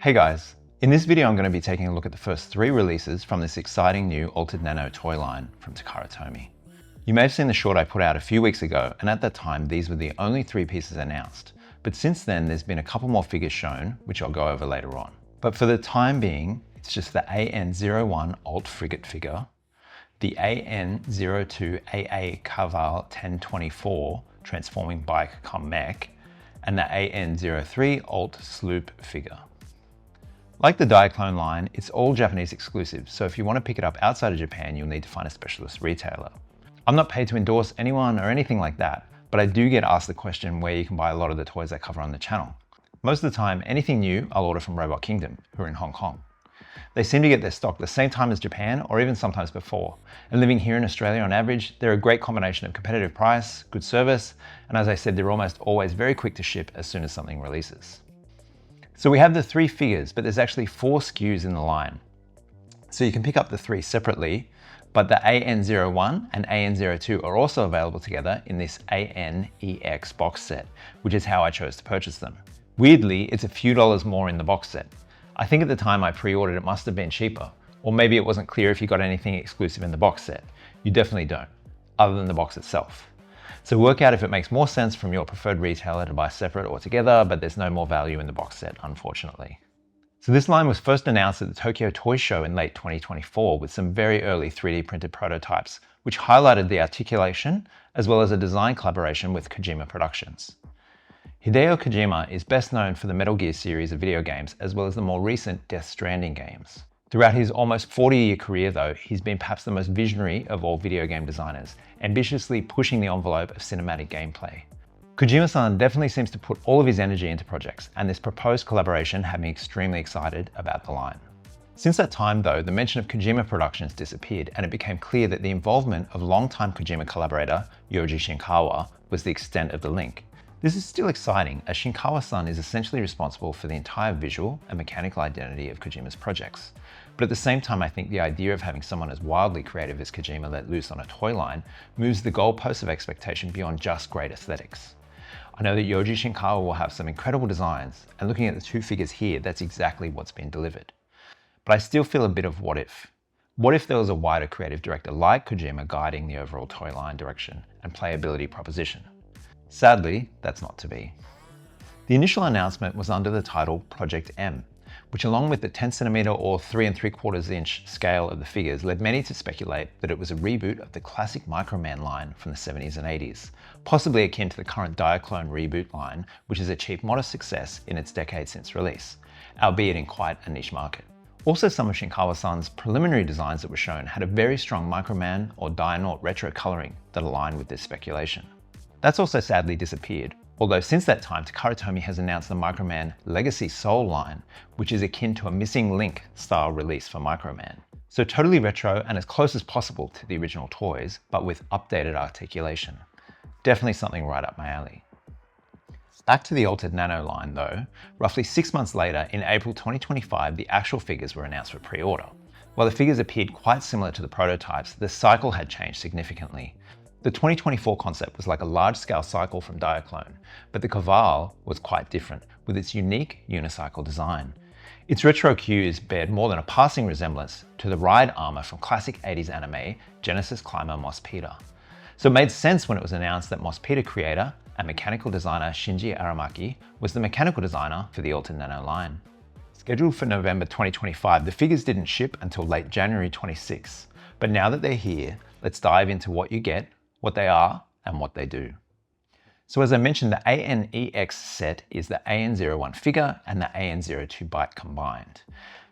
Hey guys, in this video I'm going to be taking a look at the first 3 releases from this exciting new altered Nano toy line from TakaraTomy. You may have seen the short I put out a few weeks ago, and at that time these were the only 3 pieces announced, but since then there's been a couple more figures shown, which I'll go over later on. But for the time being, it's just the AN-01 Alt Frigate figure, the AN-02 AA Cavall 1024 transforming bike cum mech, and the AN-03 Alt Sloop figure. Like the Diaclone line, it's all Japanese exclusive, so if you want to pick it up outside of Japan, you'll need to find a specialist retailer. I'm not paid to endorse anyone or anything like that, but I do get asked the question where you can buy a lot of the toys I cover on the channel. Most of the time, anything new I'll order from Robot Kingdom, who are in Hong Kong. They seem to get their stock the same time as Japan, or even sometimes before. And living here in Australia on average, they're a great combination of competitive price, good service, and as I said, they're almost always very quick to ship as soon as something releases. So we have the 3 figures, but there's actually 4 SKUs in the line. So you can pick up the 3 separately, but the AN-01 and AN-02 are also available together in this AN-EX box set, which is how I chose to purchase them. Weirdly, it's a few dollars more in the box set. I think at the time I pre-ordered it must have been cheaper, or maybe it wasn't clear if you got anything exclusive in the box set. You definitely don't, other than the box itself. So work out if it makes more sense from your preferred retailer to buy separate or together, but there's no more value in the box set, unfortunately. So this line was first announced at the Tokyo Toy Show in late 2024 with some very early 3D printed prototypes, which highlighted the articulation, as well as a design collaboration with Kojima Productions. Hideo Kojima is best known for the Metal Gear series of video games, as well as the more recent Death Stranding games. Throughout his almost 40-year career though, he's been perhaps the most visionary of all video game designers, ambitiously pushing the envelope of cinematic gameplay. Kojima-san definitely seems to put all of his energy into projects, and this proposed collaboration had me extremely excited about the line. Since that time though, the mention of Kojima Productions disappeared, and it became clear that the involvement of longtime Kojima collaborator Yoji Shinkawa was the extent of the link. This is still exciting, as Shinkawa-san is essentially responsible for the entire visual and mechanical identity of Kojima's projects. But at the same time, I think the idea of having someone as wildly creative as Kojima let loose on a toy line moves the goalposts of expectation beyond just great aesthetics. I know that Yoji Shinkawa will have some incredible designs, and looking at the 2 figures here, that's exactly what's been delivered. But I still feel a bit of what if. What if there was a wider creative director like Kojima guiding the overall toy line direction and playability proposition? Sadly, that's not to be. The initial announcement was under the title Project M, which along with the 10cm or 3 3/4 inch scale of the figures led many to speculate that it was a reboot of the classic Microman line from the 70s and 80s, possibly akin to the current Diaclone reboot line, which has achieved modest success in its decade since release, albeit in quite a niche market. Also, some of Shinkawa-san's preliminary designs that were shown had a very strong Microman or Dinonaut retro coloring that aligned with this speculation. That's also sadly disappeared, although since that time TakaraTomy has announced the Microman Legacy Soul line, which is akin to a Missing Link style release for Microman. So totally retro and as close as possible to the original toys, but with updated articulation. Definitely something right up my alley. Back to the altered Nano line though, roughly 6 months later, in April 2025, the actual figures were announced for pre-order. While the figures appeared quite similar to the prototypes, the cycle had changed significantly. The 2024 concept was like a large-scale cycle from Diaclone, but the Cavall was quite different, with its unique unicycle design. Its retro cues bared more than a passing resemblance to the ride armor from classic 80s anime Genesis climber Moss Peter. So it made sense when it was announced that Moss Peter creator and mechanical designer Shinji Aramaki was the mechanical designer for the Altered Nano line. Scheduled for November 2025, the figures didn't ship until late January 26, but now that they're here, let's dive into what you get, what they are, and what they do. So as I mentioned, the AN-EX set is the AN-01 figure and the AN-02 bike combined.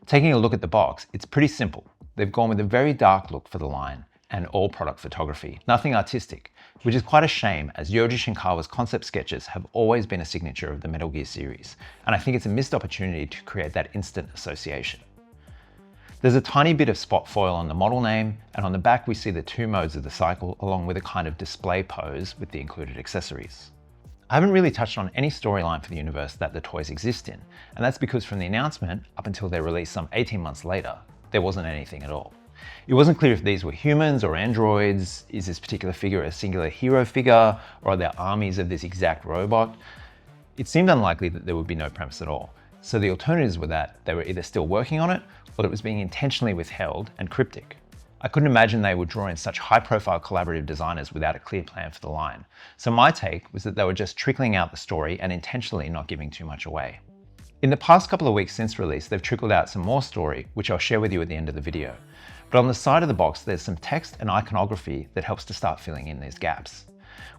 Taking a look at the box, it's pretty simple. They've gone with a very dark look for the line and all product photography, nothing artistic, which is quite a shame as Yoji Shinkawa's concept sketches have always been a signature of the Metal Gear series, and I think it's a missed opportunity to create that instant association. There's a tiny bit of spot foil on the model name, and on the back we see the 2 modes of the cycle along with a kind of display pose with the included accessories. I haven't really touched on any storyline for the universe that the toys exist in, and that's because from the announcement up until their release some 18 months later, there wasn't anything at all. It wasn't clear if these were humans or androids, is this particular figure a singular hero figure, or are there armies of this exact robot? It seemed unlikely that there would be no premise at all. So the alternatives were that they were either still working on it or that it was being intentionally withheld and cryptic. I couldn't imagine they would draw in such high-profile collaborative designers without a clear plan for the line. So my take was that they were just trickling out the story and intentionally not giving too much away. In the past couple of weeks since release, they've trickled out some more story, which I'll share with you at the end of the video. But on the side of the box, there's some text and iconography that helps to start filling in these gaps.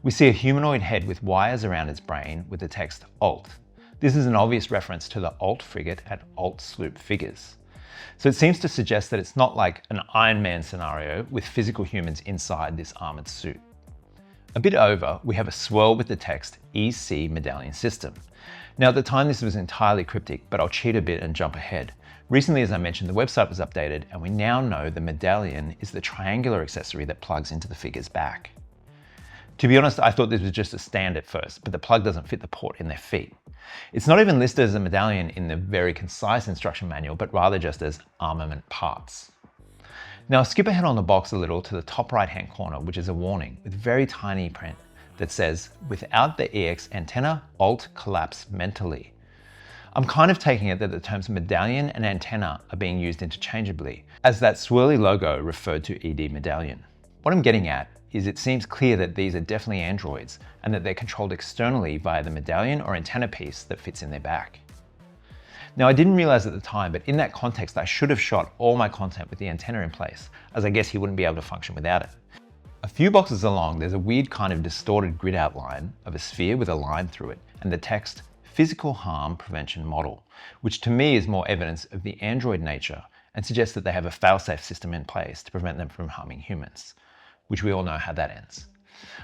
We see a humanoid head with wires around its brain with the text Alt. This is an obvious reference to the Alt Frigate and Alt Sloop figures. So it seems to suggest that it's not like an Iron Man scenario with physical humans inside this armored suit. A bit over, we have a swirl with the text EC Medallion System. Now at the time this was entirely cryptic, but I'll cheat a bit and jump ahead. Recently, as I mentioned, the website was updated and we now know the medallion is the triangular accessory that plugs into the figure's back. To be honest, I thought this was just a stand at first, but the plug doesn't fit the port in their feet. It's not even listed as a medallion in the very concise instruction manual, but rather just as armament parts. Now skip ahead on the box a little to the top right hand corner, which is a warning with very tiny print that says, without the EX antenna, Alt collapse mentally. I'm kind of taking it that the terms medallion and antenna are being used interchangeably, as that swirly logo referred to ED medallion. What I'm getting at is it seems clear that these are definitely androids and that they're controlled externally via the medallion or antenna piece that fits in their back. Now I didn't realize at the time, but in that context I should have shot all my content with the antenna in place, as I guess he wouldn't be able to function without it. A few boxes along, there's a weird kind of distorted grid outline of a sphere with a line through it and the text Physical Harm Prevention Model, which to me is more evidence of the android nature and suggests that they have a failsafe system in place to prevent them from harming humans, which we all know how that ends.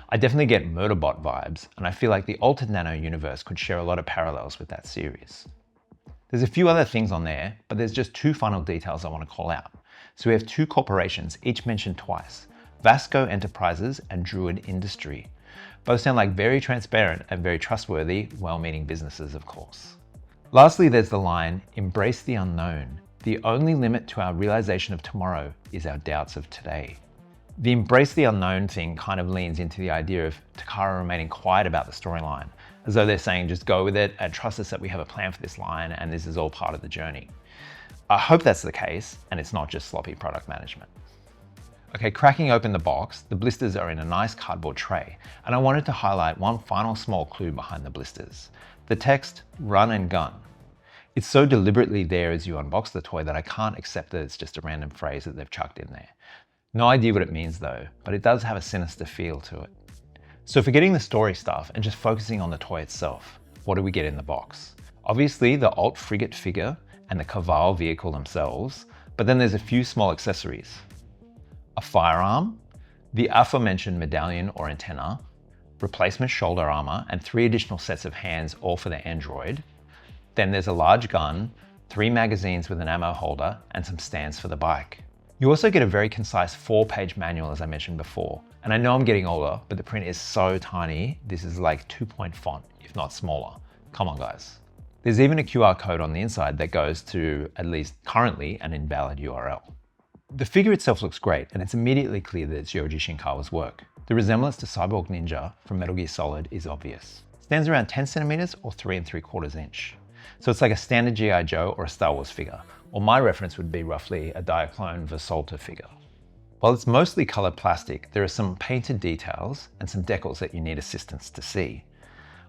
I definitely get Murderbot vibes, and I feel like the Altered Nano universe could share a lot of parallels with that series. There's a few other things on there, but there's just two final details I want to call out. So we have two corporations, each mentioned twice, Vasco Enterprises and Druid Industry. Both sound like very transparent and very trustworthy, well-meaning businesses, of course. Lastly, there's the line, embrace the unknown. The only limit to our realization of tomorrow is our doubts of today. The embrace the unknown thing kind of leans into the idea of Takara remaining quiet about the storyline, as though they're saying just go with it and trust us that we have a plan for this line and this is all part of the journey. I hope that's the case and it's not just sloppy product management. Okay, cracking open the box, the blisters are in a nice cardboard tray, and I wanted to highlight one final small clue behind the blisters. The text, run and gun. It's so deliberately there as you unbox the toy that I can't accept that it's just a random phrase that they've chucked in there. No idea what it means though, but it does have a sinister feel to it. So forgetting the story stuff and just focusing on the toy itself, what do we get in the box? Obviously the Alt Frigate figure and the Cavall vehicle themselves, but then there's a few small accessories. A firearm, the aforementioned medallion or antenna, replacement shoulder armor, and 3 additional sets of hands, all for the android. Then there's a large gun, 3 magazines with an ammo holder, and some stands for the bike. You also get a very concise 4-page manual, as I mentioned before. And I know I'm getting older, but the print is so tiny, this is like 2-point font, if not smaller. Come on guys. There's even a QR code on the inside that goes to, at least currently, an invalid URL. The figure itself looks great, and it's immediately clear that it's Yoji Shinkawa's work. The resemblance to Cyborg Ninja from Metal Gear Solid is obvious. It stands around 10 centimeters or 3 3/4 inch. So it's like a standard G.I. Joe or a Star Wars figure, or my reference would be roughly a Diaclone Versalta figure. While it's mostly colored plastic, there are some painted details and some decals that you need assistance to see.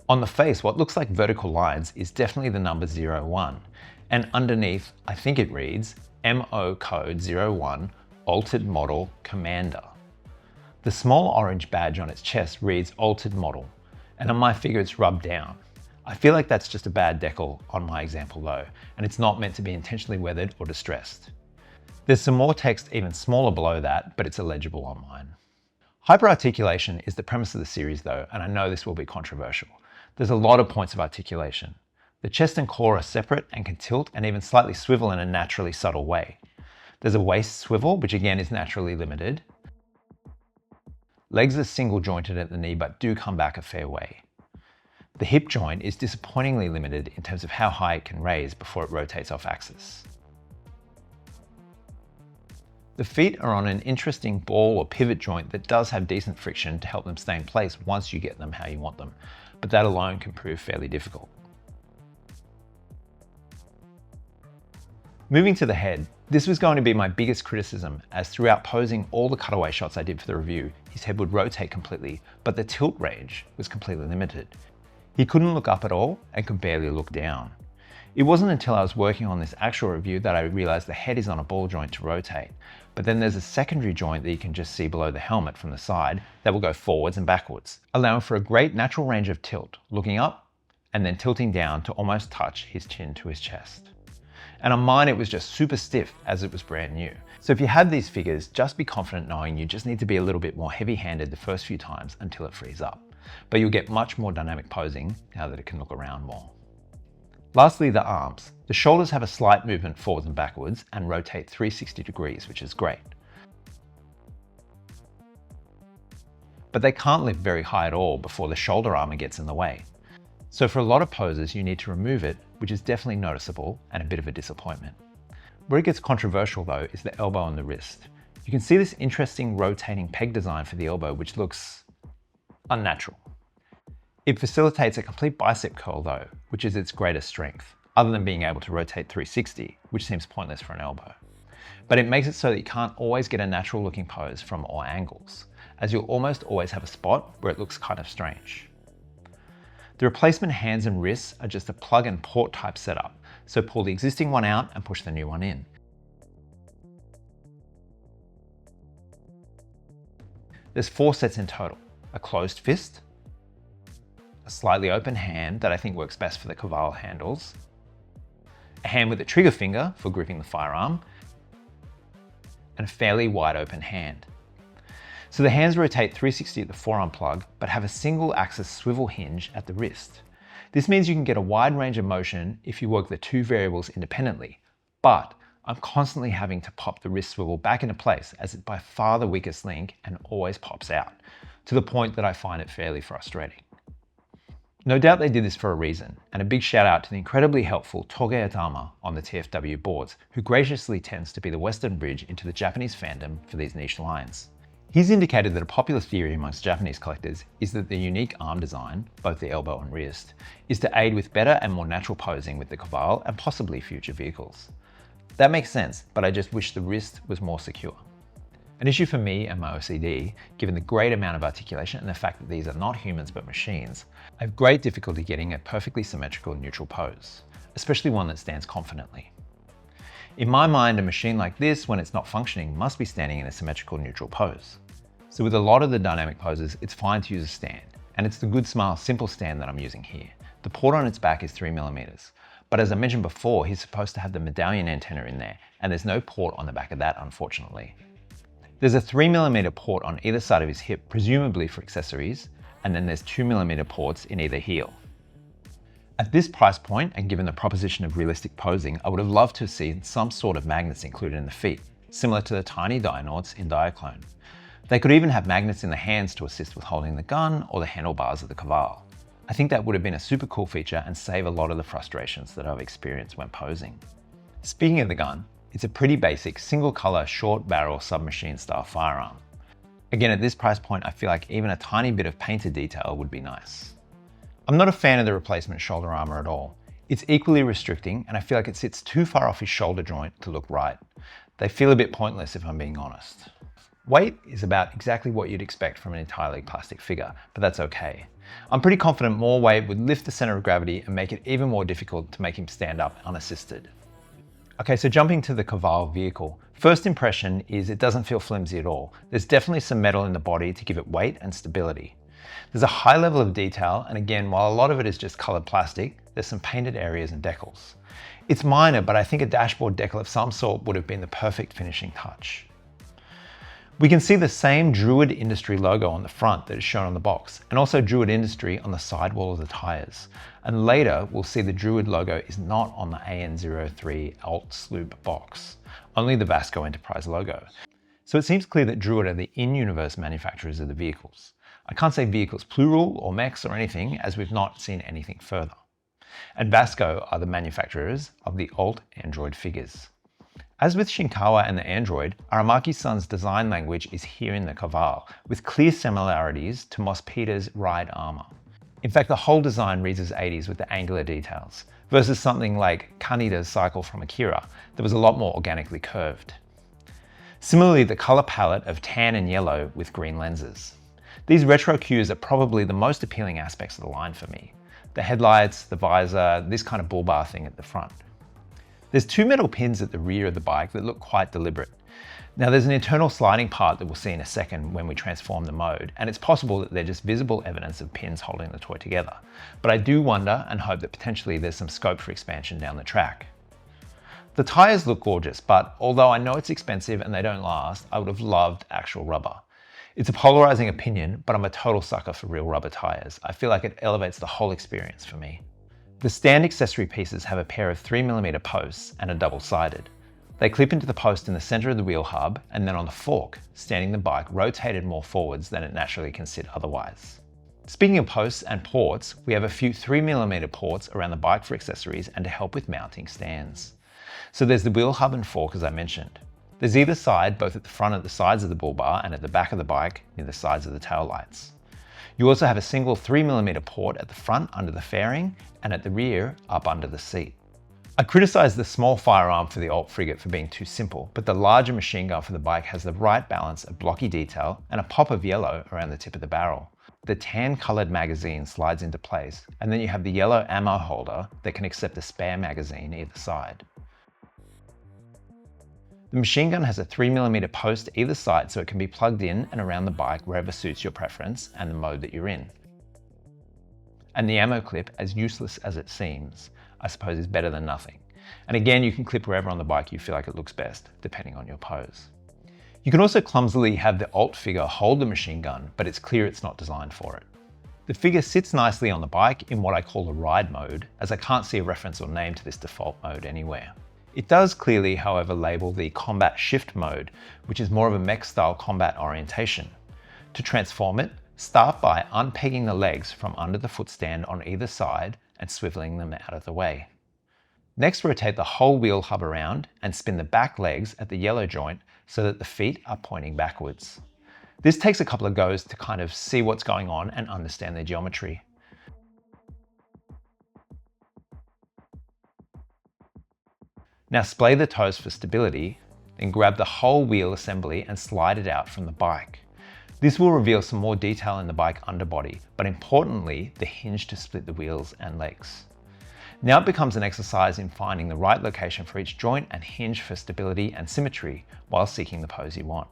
On the face, what looks like vertical lines is definitely the number 01, and underneath, I think it reads, MO code 01 Altered Model Commander. The small orange badge on its chest reads Altered Model, and on my figure it's rubbed down. I feel like that's just a bad decal on my example though, and it's not meant to be intentionally weathered or distressed. There's some more text even smaller below that, but it's illegible on mine. Hyperarticulation is the premise of the series though, and I know this will be controversial. There's a lot of points of articulation. The chest and core are separate and can tilt and even slightly swivel in a naturally subtle way. There's a waist swivel, which again is naturally limited. Legs are single jointed at the knee, but do come back a fair way. The hip joint is disappointingly limited in terms of how high it can raise before it rotates off axis. The feet are on an interesting ball or pivot joint that does have decent friction to help them stay in place once you get them how you want them, but that alone can prove fairly difficult. Moving to the head, this was going to be my biggest criticism, as throughout posing all the cutaway shots I did for the review, his head would rotate completely, but the tilt range was completely limited. He couldn't look up at all and could barely look down. It wasn't until I was working on this actual review that I realized the head is on a ball joint to rotate, but then there's a secondary joint that you can just see below the helmet from the side that will go forwards and backwards, allowing for a great natural range of tilt, looking up and then tilting down to almost touch his chin to his chest. And on mine, it was just super stiff as it was brand new. So if you have these figures, just be confident knowing you just need to be a little bit more heavy-handed the first few times until it frees up. But you'll get much more dynamic posing now that it can look around more. Lastly, the arms. The shoulders have a slight movement forwards and backwards and rotate 360 degrees, which is great. But they can't lift very high at all before the shoulder armor gets in the way. So for a lot of poses, you need to remove it, which is definitely noticeable and a bit of a disappointment. Where it gets controversial though is the elbow and the wrist. You can see this interesting rotating peg design for the elbow, which looks unnatural. It facilitates a complete bicep curl though, which is its greatest strength, other than being able to rotate 360, which seems pointless for an elbow. But it makes it so that you can't always get a natural looking pose from all angles, as you'll almost always have a spot where it looks kind of strange. The replacement hands and wrists are just a plug and port type setup, so pull the existing one out and push the new one in. There's 4 sets in total: a closed fist, a slightly open hand that I think works best for the Cavall handles, a hand with a trigger finger for gripping the firearm, and a fairly wide open hand. So the hands rotate 360 at the forearm plug, but have a single axis swivel hinge at the wrist. This means you can get a wide range of motion if you work the 2 variables independently, but I'm constantly having to pop the wrist swivel back into place as it's by far the weakest link and always pops out, to the point that I find it fairly frustrating. No doubt they did this for a reason, and a big shout out to the incredibly helpful TakaraTomy on the TFW boards, who graciously tends to be the Western bridge into the Japanese fandom for these niche lines. He's indicated that a popular theory amongst Japanese collectors is that the unique arm design, both the elbow and wrist, is to aid with better and more natural posing with the Cavall and possibly future vehicles. That makes sense, but I just wish the wrist was more secure. An issue for me and my OCD, given the great amount of articulation and the fact that these are not humans but machines, I have great difficulty getting a perfectly symmetrical neutral pose, especially one that stands confidently. In my mind, a machine like this, when it's not functioning, must be standing in a symmetrical neutral pose. So with a lot of the dynamic poses, it's fine to use a stand, and it's the Good Smile simple stand that I'm using here. The port on its back is 3mm, but as I mentioned before, he's supposed to have the medallion antenna in there, and there's no port on the back of that, unfortunately. There's a 3mm port on either side of his hip, presumably for accessories, and then there's 2mm ports in either heel. At this price point, and given the proposition of realistic posing, I would have loved to have seen some sort of magnets included in the feet, similar to the tiny Dionauts in Diaclone. They could even have magnets in the hands to assist with holding the gun or the handlebars of the Cavall. I think that would have been a super cool feature and save a lot of the frustrations that I've experienced when posing. Speaking of the gun, it's a pretty basic single color short barrel submachine style firearm. Again, at this price point, I feel like even a tiny bit of painted detail would be nice. I'm not a fan of the replacement shoulder armor at all. It's equally restricting, and I feel like it sits too far off his shoulder joint to look right. They feel a bit pointless if I'm being honest. Weight is about exactly what you'd expect from an entirely plastic figure, but that's okay. I'm pretty confident more weight would lift the center of gravity and make it even more difficult to make him stand up unassisted. Okay, so jumping to the Cavall vehicle. First impression is it doesn't feel flimsy at all. There's definitely some metal in the body to give it weight and stability. There's a high level of detail, and again, while a lot of it is just colored plastic, there's some painted areas and decals. It's minor, but I think a dashboard decal of some sort would have been the perfect finishing touch. We can see the same Druid Industry logo on the front that is shown on the box, and also Druid Industry on the sidewall of the tires. And later, we'll see the Druid logo is not on the AN-03 Alt Sloop box, only the Vasco Enterprise logo. So it seems clear that Druid are the in-universe manufacturers of the vehicles. I can't say vehicles plural or mechs or anything, as we've not seen anything further. And Vasco are the manufacturers of the Alt Android figures. As with Shinkawa and the Android, Aramaki-san's design language is here in the Cavall, with clear similarities to Moss Peter's ride armor. In fact, the whole design reads as 80s with the angular details. versus something like Kaneda's cycle from Akira that was a lot more organically curved. Similarly, the color palette of tan and yellow with green lenses. These retro cues are probably the most appealing aspects of the line for me. The headlights, the visor, this kind of bull bar thing at the front. There's two metal pins at the rear of the bike that look quite deliberate. Now there's an internal sliding part that we'll see in a second when we transform the mode, and it's possible that they're just visible evidence of pins holding the toy together. But I do wonder and hope that potentially there's some scope for expansion down the track. The tires look gorgeous, but although I know it's expensive and they don't last, I would have loved actual rubber. It's a polarizing opinion, but I'm a total sucker for real rubber tires. I feel like it elevates the whole experience for me. The stand accessory pieces have a pair of 3mm posts and are double-sided. They clip into the post in the center of the wheel hub and then on the fork, standing the bike rotated more forwards than it naturally can sit otherwise. Speaking of posts and ports, we have a few 3mm ports around the bike for accessories and to help with mounting stands. So there's the wheel hub and fork as I mentioned. There's either side, both at the front at the sides of the bull bar and at the back of the bike near the sides of the tail lights. You also have a single 3mm port at the front under the fairing and at the rear up under the seat. I criticized the small firearm for the Alt Frigate for being too simple, but the larger machine gun for the bike has the right balance of blocky detail and a pop of yellow around the tip of the barrel. The tan colored magazine slides into place, and then you have the yellow ammo holder that can accept a spare magazine either side. The machine gun has a 3mm post either side so it can be plugged in and around the bike wherever suits your preference and the mode that you're in. And the ammo clip, as useless as it seems, I suppose is better than nothing. And again, you can clip wherever on the bike you feel like it looks best, depending on your pose. You can also clumsily have the Alt figure hold the machine gun, but it's clear it's not designed for it. The figure sits nicely on the bike in what I call the ride mode, as I can't see a reference or name to this default mode anywhere. It does clearly, however, label the combat shift mode, which is more of a mech style combat orientation. To transform it, start by unpegging the legs from under the footstand on either side and swiveling them out of the way. Next, rotate the whole wheel hub around and spin the back legs at the yellow joint so that the feet are pointing backwards. This takes a couple of goes to kind of see what's going on and understand the geometry. Now splay the toes for stability, then grab the whole wheel assembly and slide it out from the bike. This will reveal some more detail in the bike underbody, but importantly, the hinge to split the wheels and legs. Now it becomes an exercise in finding the right location for each joint and hinge for stability and symmetry while seeking the pose you want.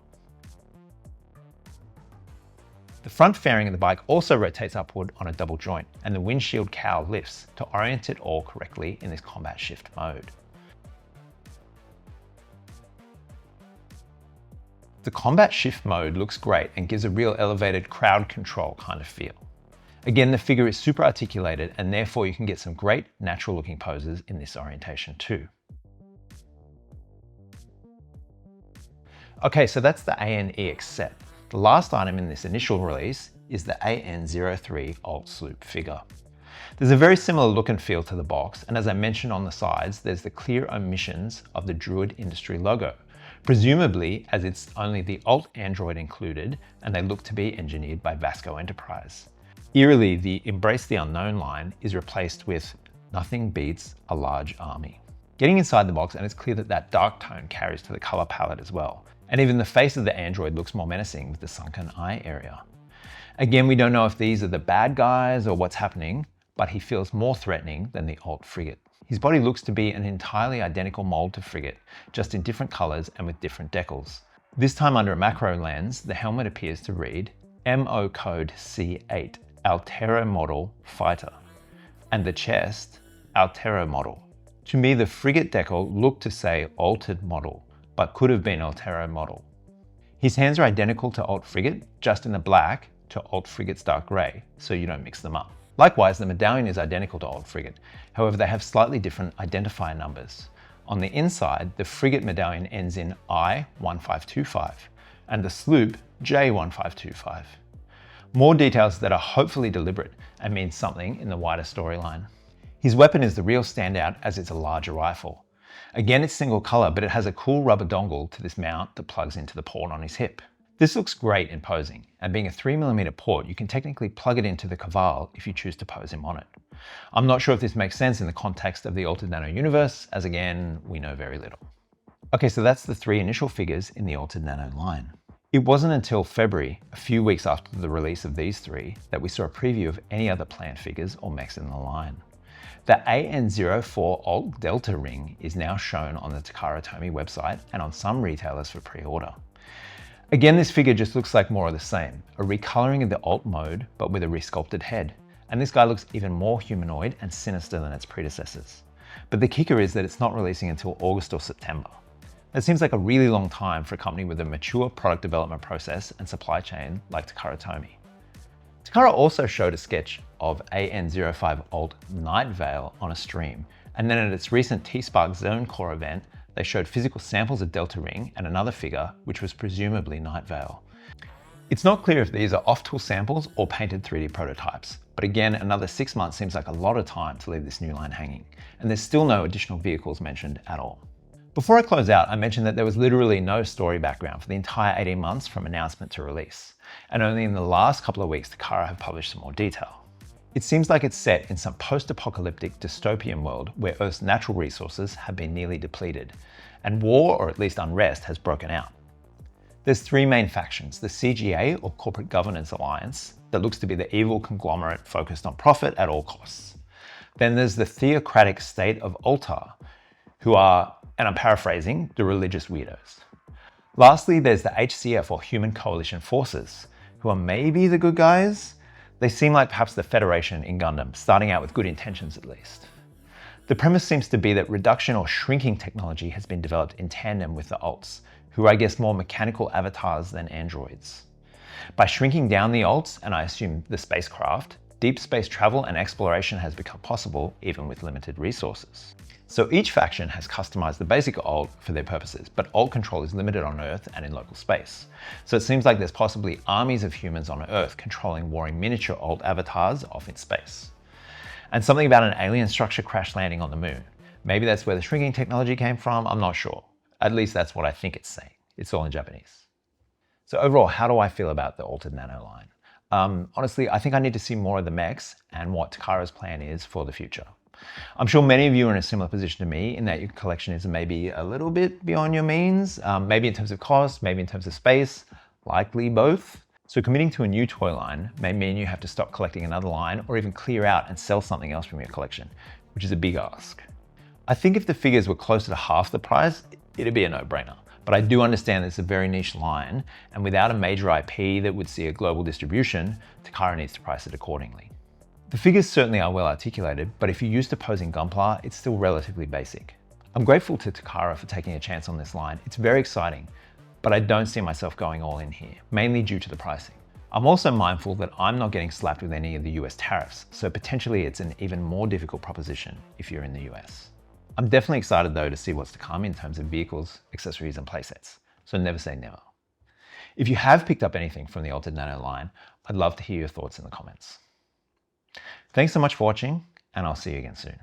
The front fairing of the bike also rotates upward on a double joint, and the windshield cowl lifts to orient it all correctly in this combat shift mode. The combat shift mode looks great and gives a real elevated crowd control kind of feel. Again, the figure is super articulated and therefore you can get some great natural looking poses in this orientation too. Okay, so that's the AN-EX set. The last item in this initial release is the AN-03 Alt Sloop figure. There's a very similar look and feel to the box, and as I mentioned on the sides, there's the clear omissions of the Druid Industry logo, presumably as it's only the Alt Android included and they look to be engineered by Vasco Enterprise. Eerily, the Embrace the Unknown line is replaced with Nothing Beats a Large Army. Getting inside the box, and it's clear that that dark tone carries to the color palette as well. And even the face of the android looks more menacing with the sunken eye area. Again, we don't know if these are the bad guys or what's happening, but he feels more threatening than the Alt Frigate. His body looks to be an entirely identical mold to Frigate, just in different colors and with different decals. This time under a macro lens, the helmet appears to read MO code C8, Altero model fighter, and the chest, Altero model. To me, the Frigate decal looked to say altered model, but could have been Altero model. His hands are identical to Alt Frigate, just in the black to Alt Frigate's dark grey, so you don't mix them up. Likewise, the medallion is identical to Alt Frigate, however they have slightly different identifier numbers. On the inside, the Frigate medallion ends in I-1525 and the Sloop J-1525. More details that are hopefully deliberate and mean something in the wider storyline. His weapon is the real standout as it's a larger rifle. Again, it's single color, but it has a cool rubber dongle to this mount that plugs into the port on his hip. This looks great in posing, and being a 3mm port, you can technically plug it into the Cavall if you choose to pose him on it. I'm not sure if this makes sense in the context of the Altered Nano universe, as again, we know very little. Okay, so that's the 3 initial figures in the Altered Nano line. It wasn't until February, a few weeks after the release of these 3, that we saw a preview of any other planned figures or mechs in the line. The AN-04 Alt Delta ring is now shown on the TakaraTomy website and on some retailers for pre-order. Again, this figure just looks like more of the same, a recoloring of the Alt mode, but with a resculpted head. And this guy looks even more humanoid and sinister than its predecessors. But the kicker is that it's not releasing until August or September. That seems like a really long time for a company with a mature product development process and supply chain like TakaraTomy. Takara also showed a sketch of AN-05 Alt Night Veil on a stream, and then at its recent T-Spark Zone Core event, they showed physical samples of Delta Ring and another figure, which was presumably Night Veil. It's not clear if these are off-tool samples or painted 3D prototypes, but again, another 6 months seems like a lot of time to leave this new line hanging, and there's still no additional vehicles mentioned at all. Before I close out, I mentioned that there was literally no story background for the entire 18 months from announcement to release, and only in the last couple of weeks Takara have published some more detail. It seems like it's set in some post-apocalyptic dystopian world where Earth's natural resources have been nearly depleted, and war, or at least unrest, has broken out. There's 3 main factions: the CGA, or Corporate Governance Alliance, that looks to be the evil conglomerate focused on profit at all costs. Then there's the theocratic state of Ultar, who are, and I'm paraphrasing, the religious weirdos. Lastly, there's the HCF, or Human Coalition Forces, who are maybe the good guys. They seem like perhaps the Federation in Gundam, starting out with good intentions at least. The premise seems to be that reduction or shrinking technology has been developed in tandem with the Alts, who are, I guess, more mechanical avatars than androids. By shrinking down the Alts, and I assume the spacecraft, deep space travel and exploration has become possible even with limited resources. So each faction has customized the basic Alt for their purposes, but Alt control is limited on Earth and in local space. So it seems like there's possibly armies of humans on Earth controlling warring miniature Alt avatars off in space. And something about an alien structure crash landing on the moon. Maybe that's where the shrinking technology came from, I'm not sure. At least that's what I think it's saying. It's all in Japanese. So overall, how do I feel about the Altered Nano line? Honestly, I think I need to see more of the mechs and what Takara's plan is for the future. I'm sure many of you are in a similar position to me in that your collection is maybe a little bit beyond your means, maybe in terms of cost, maybe in terms of space, likely both. So committing to a new toy line may mean you have to stop collecting another line or even clear out and sell something else from your collection, which is a big ask. I think if the figures were closer to half the price, it'd be a no-brainer. But I do understand it's a very niche line, and without a major IP that would see a global distribution, Takara needs to price it accordingly. The figures certainly are well articulated, but if you're used to posing Gunpla, it's still relatively basic. I'm grateful to Takara for taking a chance on this line. It's very exciting, but I don't see myself going all in here, mainly due to the pricing. I'm also mindful that I'm not getting slapped with any of the US tariffs, so potentially it's an even more difficult proposition if you're in the US. I'm definitely excited though to see what's to come in terms of vehicles, accessories and playsets, so never say never. If you have picked up anything from the Altered Nano line, I'd love to hear your thoughts in the comments. Thanks so much for watching, and I'll see you again soon.